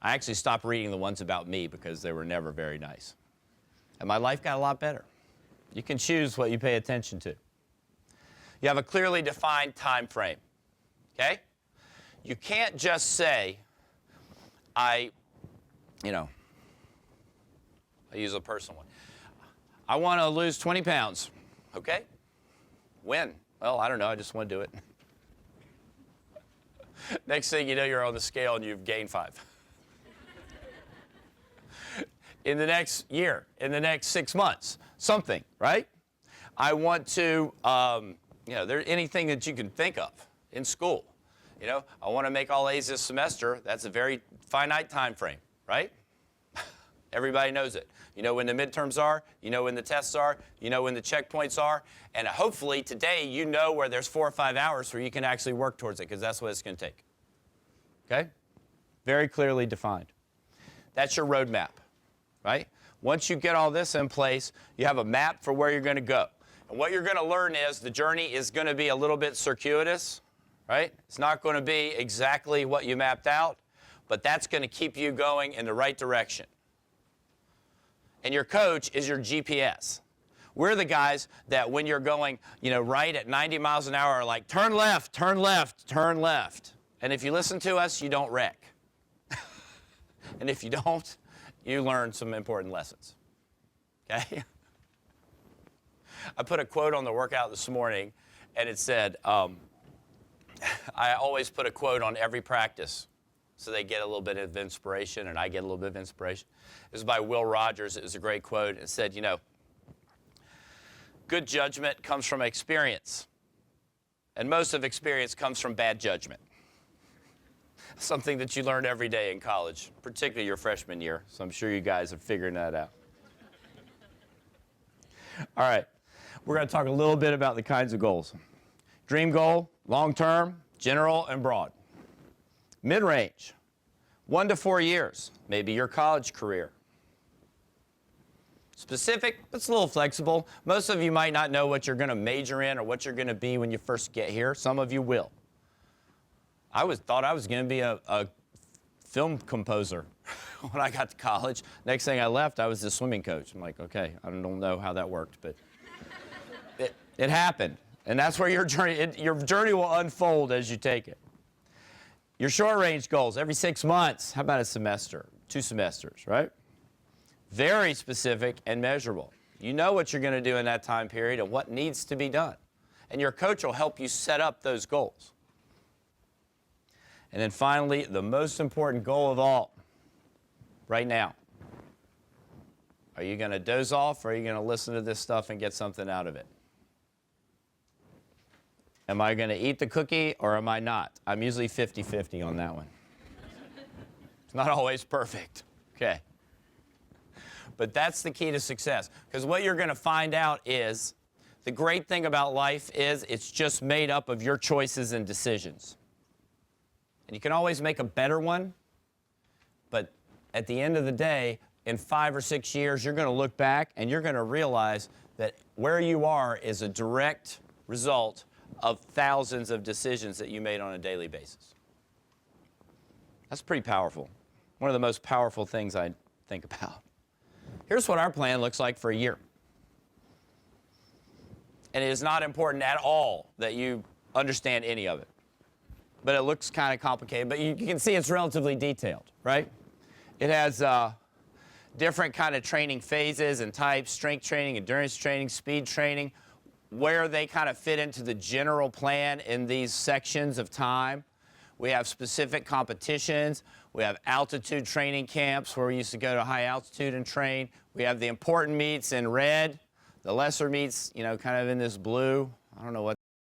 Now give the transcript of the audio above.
I actually stopped reading the ones about me because they were never very nice. And my life got a lot better. You can choose what you pay attention to. You have a clearly defined time frame, okay? You can't just say, I use a personal one. I want to lose 20 pounds, okay? When? Well, I don't know, I just want to do it. Next thing you know, you're on the scale and you've gained 5. In the next 6 months, something, right? I want to, there's anything that you can think of in school. I want to make all A's this semester. That's a very finite time frame, right? Everybody knows it. You know when the midterms are, you know when the tests are, you know when the checkpoints are, and hopefully today you know where there's 4 or 5 hours where you can actually work towards it, because that's what it's going to take. Okay? Very clearly defined. That's your roadmap, right? Once you get all this in place, you have a map for where you're going to go. And what you're going to learn is the journey is going to be a little bit circuitous, right? It's not going to be exactly what you mapped out, but that's going to keep you going in the right direction. And your coach is your GPS. We're the guys that when you're going, right at 90 miles an hour are like, turn left, turn left, turn left. And if you listen to us, you don't wreck. And if you don't, you learn some important lessons. Okay? I put a quote on the workout this morning, and it said, I always put a quote on every practice so they get a little bit of inspiration, and I get a little bit of inspiration. This is by Will Rogers. It was a great quote. It said, good judgment comes from experience, and most of experience comes from bad judgment. Something that you learn every day in college, particularly your freshman year, so I'm sure you guys are figuring that out. All right, we're going to talk a little bit about the kinds of goals. Dream goal, long-term, general, and broad. Mid-range, 1 to 4 years, maybe your college career. Specific, it's a little flexible. Most of you might not know what you're going to major in or what you're going to be when you first get here. Some of you will. I thought I was going to be a film composer when I got to college. Next thing I left, I was a swimming coach. I'm like, okay, I don't know how that worked, but it happened. And that's where your journey will unfold as you take it. Your short-range goals, every 6 months. How about a semester? 2 semesters, right? Very specific and measurable. You know what you're going to do in that time period and what needs to be done. And your coach will help you set up those goals. And then finally, the most important goal of all, right now. Are you going to doze off, or are you going to listen to this stuff and get something out of it? Am I going to eat the cookie, or am I not? I'm usually 50-50 on that one. It's not always perfect. Okay. But that's the key to success. Because what you're going to find out is, the great thing about life is it's just made up of your choices and decisions. And you can always make a better one, but at the end of the day, in 5 or 6 years, you're going to look back and you're going to realize that where you are is a direct result of thousands of decisions that you made on a daily basis. That's pretty powerful. One of the most powerful things I think about. Here's what our plan looks like for a year. And it is not important at all that you understand any of it. But it looks kind of complicated. But you can see it's relatively detailed, right? It has different kind of training phases and types: strength training, endurance training, speed training, where they kind of fit into the general plan in these sections of time. We have specific competitions. We have altitude training camps where we used to go to high altitude and train. We have the important meets in red, the lesser meets, kind of in this blue. I don't know what